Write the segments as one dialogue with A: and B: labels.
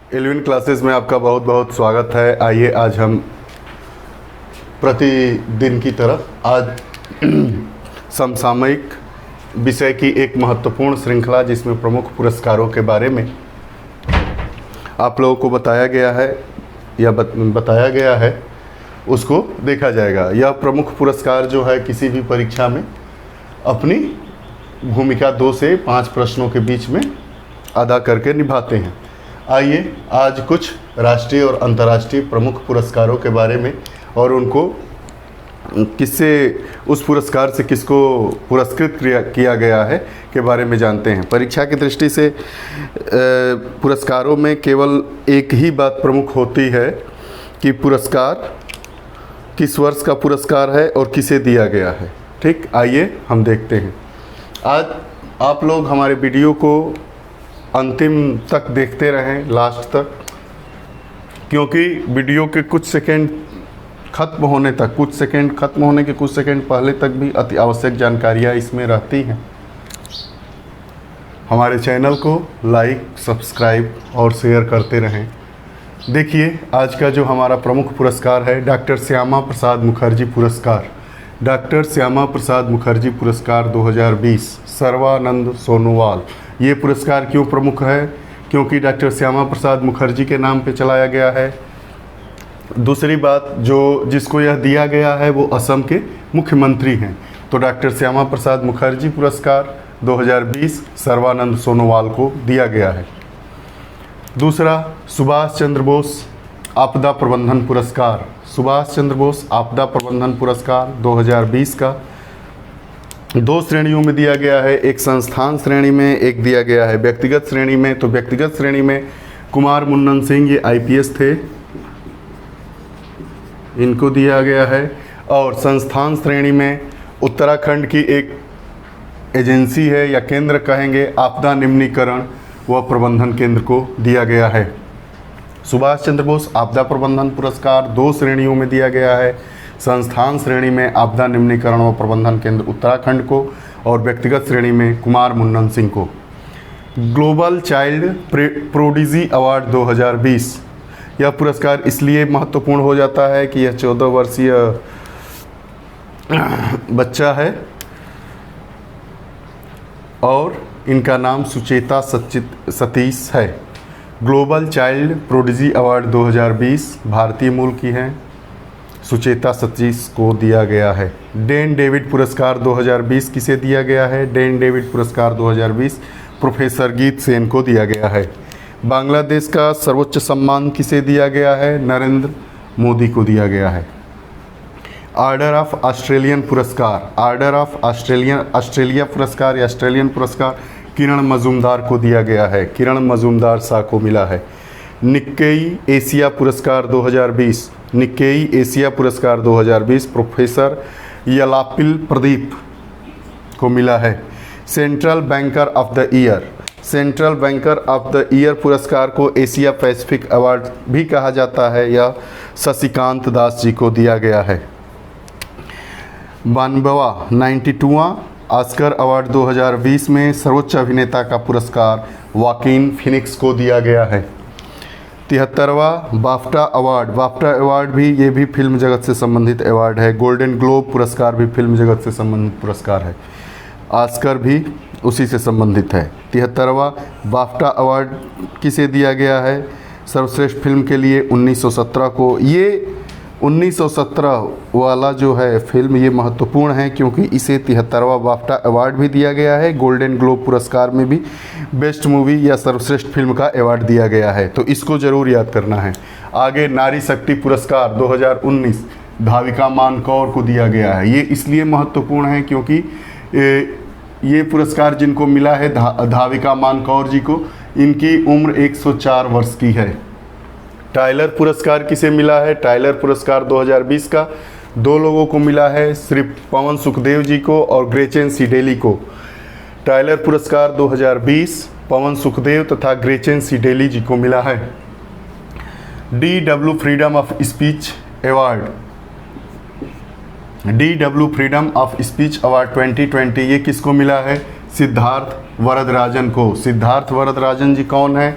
A: 11 classes में आपका बहुत बहुत स्वागत है। आइए आज हम प्रतिदिन की तरह आज समसामयिक विषय की एक महत्वपूर्ण श्रृंखला जिसमें प्रमुख पुरस्कारों के बारे में आप लोगों को बताया गया है या बताया गया है उसको देखा जाएगा। यह प्रमुख पुरस्कार जो है किसी भी परीक्षा में अपनी भूमिका 2 से 5 प्रश्नों के बीच में अदा करके निभाते हैं। आइए आज कुछ राष्ट्रीय और अंतर्राष्ट्रीय प्रमुख पुरस्कारों के बारे में और उनको किससे उस पुरस्कार से किसको पुरस्कृत किया गया है के बारे में जानते हैं। परीक्षा की दृष्टि से पुरस्कारों में केवल एक ही बात प्रमुख होती है कि पुरस्कार किस वर्ष का पुरस्कार है और किसे दिया गया है। ठीक, आइए हम देखते हैं। आज आप लोग हमारे वीडियो को अंतिम तक देखते रहें, लास्ट तक, क्योंकि वीडियो के कुछ सेकंड ख़त्म होने के कुछ सेकंड पहले तक भी अति आवश्यक जानकारियाँ इसमें रहती हैं। हमारे चैनल को लाइक, सब्सक्राइब और शेयर करते रहें। देखिए आज का जो हमारा प्रमुख पुरस्कार है डॉक्टर श्यामा प्रसाद मुखर्जी पुरस्कार। डॉक्टर श्यामा प्रसाद मुखर्जी पुरस्कार 2020 सर्वानंद सोनोवाल। ये पुरस्कार क्यों प्रमुख है? क्योंकि डॉक्टर श्यामा प्रसाद मुखर्जी के नाम पे चलाया गया है। दूसरी बात, जो जिसको यह दिया गया है वो असम के मुख्यमंत्री हैं। तो डॉक्टर श्यामा प्रसाद मुखर्जी पुरस्कार 2020 सर्वानंद सोनोवाल को दिया गया है। दूसरा, सुभाष चंद्र बोस आपदा प्रबंधन पुरस्कार। सुभाष चंद्र बोस आपदा प्रबंधन पुरस्कार 2020 का 2 श्रेणियों में दिया गया है। एक संस्थान श्रेणी में, एक दिया गया है व्यक्तिगत श्रेणी में। तो व्यक्तिगत श्रेणी में कुमार मुन्नन सिंह, ये IPS थे, इनको दिया गया है। और संस्थान श्रेणी में उत्तराखंड की एक एजेंसी है या केंद्र कहेंगे, आपदा निम्नीकरण व प्रबंधन केंद्र को दिया गया है। सुभाष चंद्र बोस आपदा प्रबंधन पुरस्कार 2 श्रेणियों में दिया गया है। संस्थान श्रेणी में आपदा निम्नीकरण व प्रबंधन केंद्र उत्तराखंड को और व्यक्तिगत श्रेणी में कुमार मुन्नन सिंह को। ग्लोबल चाइल्ड प्रोडिजी अवार्ड 2020, यह पुरस्कार इसलिए महत्वपूर्ण हो जाता है कि यह 14 वर्षीय बच्चा है और इनका नाम सुचेता सतीश है। ग्लोबल चाइल्ड प्रोडिजी अवार्ड 2020 भारतीय मूल की हैं, सुचेता सतीश को दिया गया है। डेन डेविड पुरस्कार 2020 किसे दिया गया है? डेन डेविड पुरस्कार 2020 प्रोफेसर गीत सेन को दिया गया है। बांग्लादेश का सर्वोच्च सम्मान किसे दिया गया है? नरेंद्र मोदी को दिया गया है। ऑर्डर ऑफ ऑस्ट्रेलियन पुरस्कार, ऑर्डर ऑफ ऑस्ट्रेलिया पुरस्कार या ऑस्ट्रेलियन पुरस्कार किरण मजूमदार को दिया गया है। किरण मजूमदार शाह को मिला है। निक्केई एशिया पुरस्कार 2020, निक्केई एशिया पुरस्कार 2020 प्रोफेसर यलापिल प्रदीप को मिला है। Central banker of the year, central banker of the year पुरस्कार को एशिया पैसिफिक अवार्ड भी कहा जाता है, यह शशिकांत दास जी को दिया गया है। 92वां ऑस्कर अवार्ड 2020 में सर्वोच्च अभिनेता का पुरस्कार वाकिन फिनिक्स को दिया गया है। 73वां बाफ्टा अवार्ड, बाफ्टा अवार्ड भी ये भी फिल्म जगत से संबंधित अवार्ड है। गोल्डन ग्लोब पुरस्कार भी फिल्म जगत से संबंधित पुरस्कार है। ऑस्कर भी उसी से संबंधित है। 73वां बाफ्टा अवार्ड किसे दिया गया है? सर्वश्रेष्ठ फिल्म के लिए 1917 को। ये 1917 वाला जो है फिल्म ये महत्वपूर्ण है क्योंकि इसे 73वां बाफ्टा अवार्ड भी दिया गया है। गोल्डन ग्लोब पुरस्कार में भी बेस्ट मूवी या सर्वश्रेष्ठ फिल्म का अवार्ड दिया गया है, तो इसको ज़रूर याद करना है। आगे नारी शक्ति पुरस्कार 2019 धाविका मानकौर को दिया गया है। ये इसलिए महत्वपूर्ण है क्योंकि ये पुरस्कार जिनको मिला है धाविका मानकौर जी को, इनकी उम्र 104 वर्ष की है। टाइलर पुरस्कार किसे मिला है? टाइलर पुरस्कार 2020 का 2 लोगों को मिला है, श्री पवन सुखदेव जी को और ग्रेचेन सीडेली को। टाइलर पुरस्कार 2020 पवन सुखदेव तथा ग्रेचेन सीडेली जी को मिला है। DW freedom of speech award, DW freedom of speech award 2020 ये किसको मिला है? सिद्धार्थ वरदराजन को। सिद्धार्थ वरदराजन जी कौन है?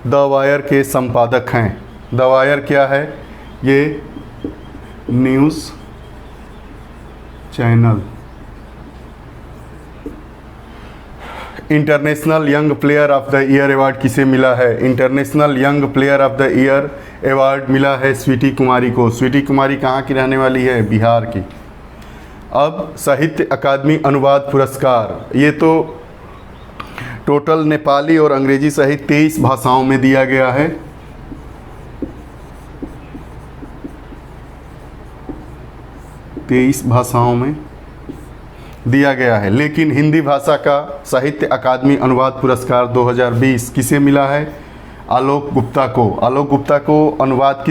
A: द वायर के संपादक हैं। द वायर क्या है? ये news channel. International young player of the year award किसे मिला है? International young player of the year award मिला है स्वीटी कुमारी को। स्वीटी कुमारी कहाँ की रहने वाली है? बिहार की। अब साहित्य अकादमी अनुवाद पुरस्कार, ये तो टोटल नेपाली और अंग्रेजी सहित 23 भाषाओं में दिया गया है। तेईस भाषाओं में दिया गया है, लेकिन हिंदी भाषा का साहित्य अकादमी अनुवाद पुरस्कार 2020 किसे मिला है? आलोक गुप्ता को। आलोक गुप्ता को अनुवाद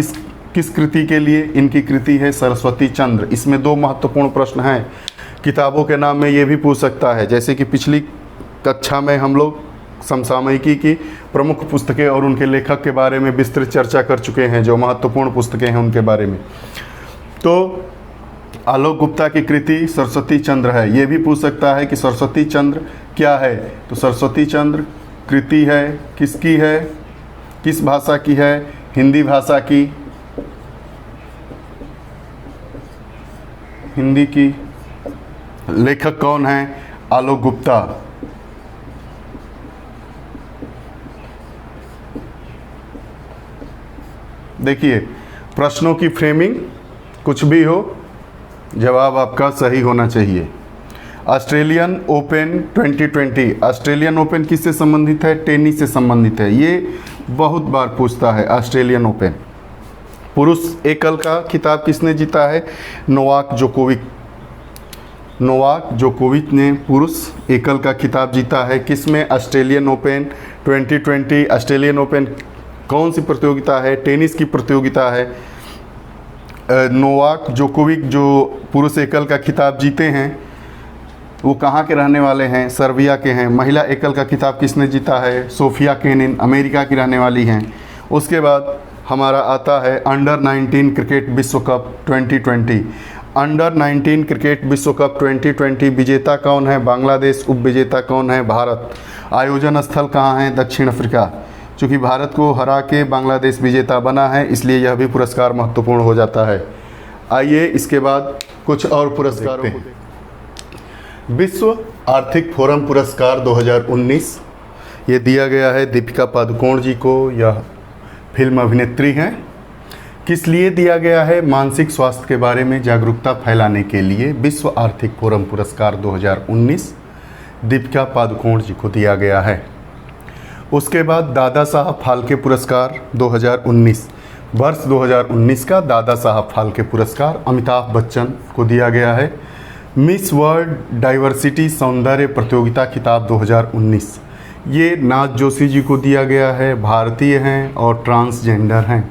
A: किस कृति के लिए? इनकी कृति है सरस्वती चंद्र। इसमें दो महत्वपूर्ण प्रश्न हैं। किताबों के नाम में ये भी पूछ सकता है, जैसे कि पिछली कक्षा में हम लोग समसामयिकी की प्रमुख पुस्तकें और उनके लेखक के बारे में विस्तृत चर्चा कर चुके हैं, जो महत्वपूर्ण पुस्तकें हैं उनके बारे में। तो आलोक गुप्ता की कृति सरस्वती चंद्र है। ये भी पूछ सकता है कि सरस्वती चंद्र क्या है? तो सरस्वती चंद्र कृति है, किसकी है, किस भाषा की है? हिंदी भाषा की। हिंदी की। लेखक कौन है? आलोक गुप्ता। देखिए, प्रश्नों की फ्रेमिंग कुछ भी हो, जवाब आपका सही होना चाहिए। ऑस्ट्रेलियन ओपन 2020, ऑस्ट्रेलियन ओपन किससे संबंधित है? टेनिस से संबंधित है। ये बहुत बार पूछता है ऑस्ट्रेलियन ओपन। पुरुष एकल का खिताब किसने जीता है? Novak Djokovic. नोवाक जोकोविच ने पुरुष एकल का खिताब जीता है। किसमें? Australian open 2020। ऑस्ट्रेलियन ओपन कौन सी प्रतियोगिता है? टेनिस की प्रतियोगिता है। नोवाक जोकोविक जो पुरुष एकल का खिताब जीते हैं, वो कहाँ के रहने वाले हैं? सर्बिया के हैं। महिला एकल का खिताब किसने जीता है? सोफिया केनिन, अमेरिका की रहने वाली हैं। उसके बाद हमारा आता है अंडर 19 क्रिकेट विश्व कप 2020। अंडर 19 क्रिकेट विश्व कप 2020 विजेता कौन है? बांग्लादेश। उपविजेता कौन है? भारत। आयोजन स्थल कहाँ है? दक्षिण अफ्रीका। चूँकि भारत को हरा के बांग्लादेश विजेता बना है, इसलिए यह भी पुरस्कार महत्वपूर्ण हो जाता है। आइए इसके बाद कुछ और पुरस्कारों को। विश्व आर्थिक फोरम पुरस्कार 2019 ये दिया गया है दीपिका पादुकोण जी को। यह फिल्म अभिनेत्री हैं। किस लिए दिया गया है? मानसिक स्वास्थ्य के बारे में जागरूकता फैलाने के लिए विश्व आर्थिक फोरम पुरस्कार 2019 दीपिका पादुकोण जी को दिया गया है। उसके बाद दादा साहब फाल्के पुरस्कार 2019, वर्ष 2019 का दादा साहब फाल्के पुरस्कार अमिताभ बच्चन को दिया गया है। मिस वर्ल्ड डाइवर्सिटी सौंदर्य प्रतियोगिता खिताब 2019 ये नाज जोशी जी को दिया गया है। भारतीय हैं और ट्रांसजेंडर हैं।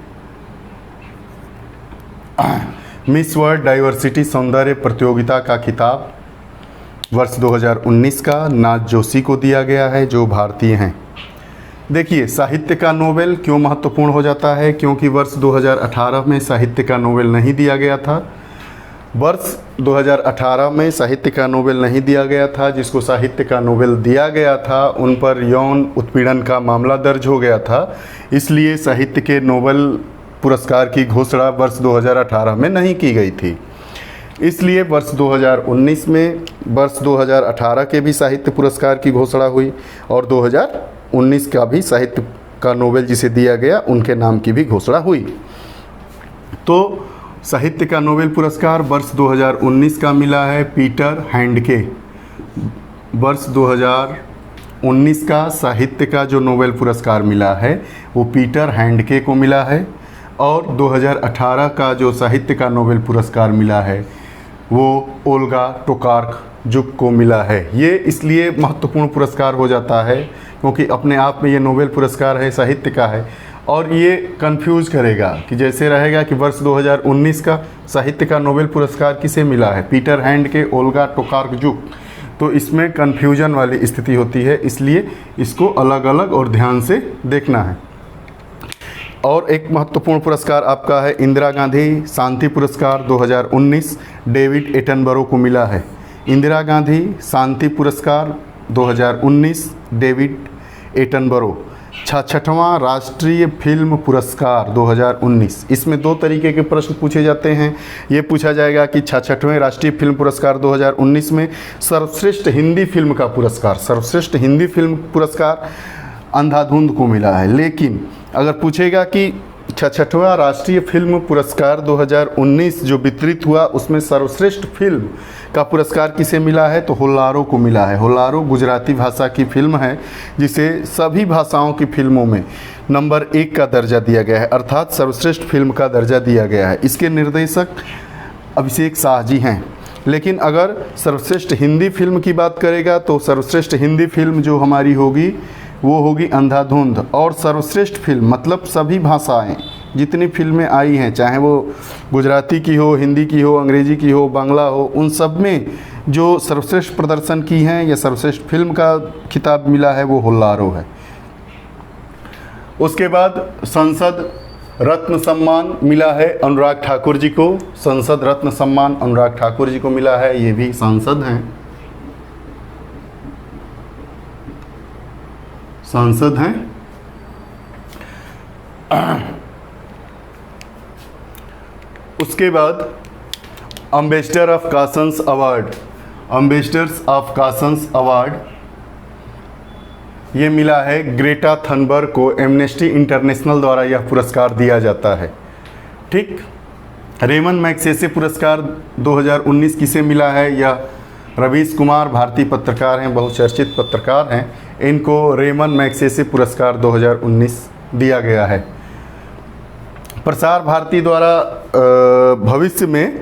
A: मिस वर्ल्ड डाइवर्सिटी सौंदर्य प्रतियोगिता का खिताब वर्ष 2019 का नाज जोशी को दिया गया है, जो भारतीय हैं। देखिए, साहित्य का नोबेल क्यों महत्वपूर्ण हो जाता है? क्योंकि वर्ष 2018 में साहित्य का नोबेल नहीं दिया गया था। वर्ष 2018 में साहित्य का नोबेल नहीं दिया गया था। जिसको साहित्य का नोबेल दिया गया था उन पर यौन उत्पीड़न का मामला दर्ज हो गया था, इसलिए साहित्य के नोबेल पुरस्कार की घोषणा वर्ष 2018 में नहीं की गई थी। इसलिए वर्ष 2019 में वर्ष 2018 के भी साहित्य पुरस्कार की घोषणा हुई और 2019 का भी साहित्य का नोबेल जिसे दिया गया उनके नाम की भी घोषणा हुई। तो साहित्य का नोबेल पुरस्कार वर्ष 2019 का मिला है पीटर हैंडके। वर्ष 2019 का साहित्य का जो नोबेल पुरस्कार मिला है वो पीटर हैंडके को मिला है और 2018 का जो साहित्य का नोबेल पुरस्कार मिला है वो ओल्गा टोकार्चुक को मिला है। ये इसलिए महत्वपूर्ण पुरस्कार हो जाता है क्योंकि अपने आप में ये नोबेल पुरस्कार है, साहित्य का है, और ये कंफ्यूज करेगा कि जैसे रहेगा कि वर्ष 2019 का साहित्य का नोबेल पुरस्कार किसे मिला है? Peter Handke, Olga Tokarczuk. तो इसमें कन्फ्यूजन वाली स्थिति होती है, इसलिए इसको अलग अलग और ध्यान से देखना है। और एक महत्वपूर्ण पुरस्कार आपका है इंदिरा गांधी शांति पुरस्कार 2019 डेविड एटनबरो को मिला है। इंदिरा गांधी शांति पुरस्कार 2019 डेविड एटनबरो। 66वां राष्ट्रीय फिल्म पुरस्कार 2019। इसमें दो तरीके के प्रश्न पूछे जाते हैं। ये पूछा जाएगा कि 66वें राष्ट्रीय फिल्म पुरस्कार 2019 में सर्वश्रेष्ठ हिंदी फिल्म का पुरस्कार, सर्वश्रेष्ठ हिंदी फिल्म पुरस्कार अंधाधुंध को मिला है। लेकिन अगर पूछेगा कि 66वां राष्ट्रीय फिल्म पुरस्कार 2019 जो वितरित हुआ उसमें सर्वश्रेष्ठ फिल्म का पुरस्कार किसे मिला है, तो होल्लारो को मिला है। होल्लारो गुजराती भाषा की फिल्म है जिसे सभी भाषाओं की फिल्मों में नंबर 1 का दर्जा दिया गया है, अर्थात सर्वश्रेष्ठ फिल्म का दर्जा दिया गया है। इसके निर्देशक अभिषेक शाह जी हैं। लेकिन अगर सर्वश्रेष्ठ हिंदी फिल्म की बात करेगा तो सर्वश्रेष्ठ हिंदी फिल्म जो हमारी होगी वो होगी अंधाधुंध। और सर्वश्रेष्ठ फिल्म मतलब सभी भाषाएं जितनी फिल्में आई हैं, चाहे वो गुजराती की हो, हिंदी की हो, अंग्रेजी की हो, बांग्ला हो, उन सब में जो सर्वश्रेष्ठ प्रदर्शन की हैं या सर्वश्रेष्ठ फिल्म का खिताब मिला है वो होल्लारो है। उसके बाद संसद रत्न सम्मान मिला है अनुराग ठाकुर जी को। संसद रत्न सम्मान अनुराग ठाकुर जी को मिला है, ये भी सांसद हैं, सांसद हैं। उसके बाद ambassador of conscience award, ambassadors of conscience award ये मिला है ग्रेटा थनबर्ग को। एमनेस्टी इंटरनेशनल द्वारा यह पुरस्कार दिया जाता है। ठीक, रेमन मैग्सेसे पुरस्कार 2019 किसे मिला है, या रवीश कुमार भारतीय पत्रकार हैं, बहुचर्चित पत्रकार हैं, इनको रेमन मैग्सेसे पुरस्कार 2019 दिया गया है। प्रसार भारती द्वारा भविष्य में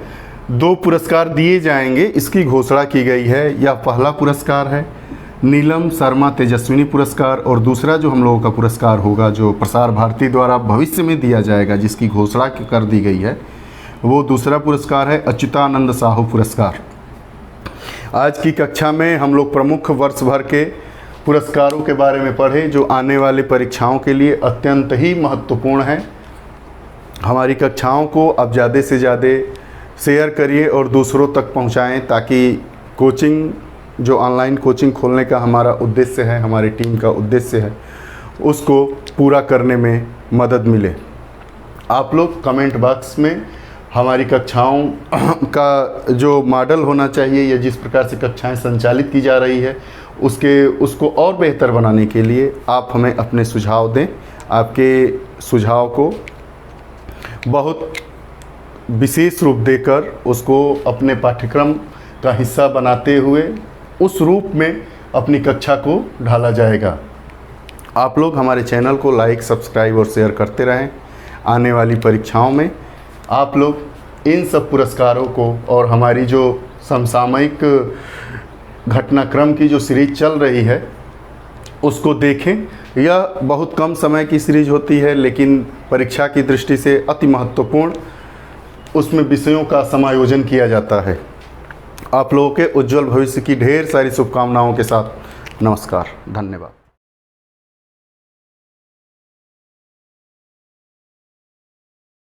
A: 2 पुरस्कार दिए जाएंगे, इसकी घोषणा की गई है। यह पहला पुरस्कार है नीलम शर्मा तेजस्विनी पुरस्कार, और दूसरा जो हम लोगों का पुरस्कार होगा जो प्रसार भारती द्वारा भविष्य में दिया जाएगा जिसकी घोषणा कर दी गई है, वो दूसरा पुरस्कार है अच्युतानंद साहू पुरस्कार। आज की कक्षा में हम लोग प्रमुख वर्ष भर के पुरस्कारों के बारे में पढ़े जो आने वाली परीक्षाओं के लिए अत्यंत ही महत्वपूर्ण है। हमारी कक्षाओं को अब ज़्यादा से ज़्यादा शेयर करिए और दूसरों तक पहुंचाएं ताकि कोचिंग जो ऑनलाइन कोचिंग खोलने का हमारा उद्देश्य है, हमारी टीम का उद्देश्य है, उसको पूरा करने में मदद मिले। आप लोग कमेंट बॉक्स में हमारी कक्षाओं का जो मॉडल होना चाहिए या जिस प्रकार से कक्षाएं संचालित की जा रही है उसको और बेहतर बनाने के लिए आप हमें अपने सुझाव दें। आपके सुझाव को बहुत विशेष रूप देकर उसको अपने पाठ्यक्रम का हिस्सा बनाते हुए उस रूप में अपनी कक्षा को ढाला जाएगा। आप लोग हमारे चैनल को लाइक, सब्सक्राइब और शेयर करते रहें। आने वाली परीक्षाओं में आप लोग इन सब पुरस्कारों को और हमारी जो समसामयिक घटनाक्रम की जो सीरीज चल रही है उसको देखें। यह बहुत कम समय की सीरीज होती है लेकिन परीक्षा की दृष्टि से अति महत्वपूर्ण उसमें विषयों का समायोजन किया जाता है। आप लोगों के उज्जवल भविष्य की ढेर सारी शुभकामनाओं के साथ नमस्कार, धन्यवाद।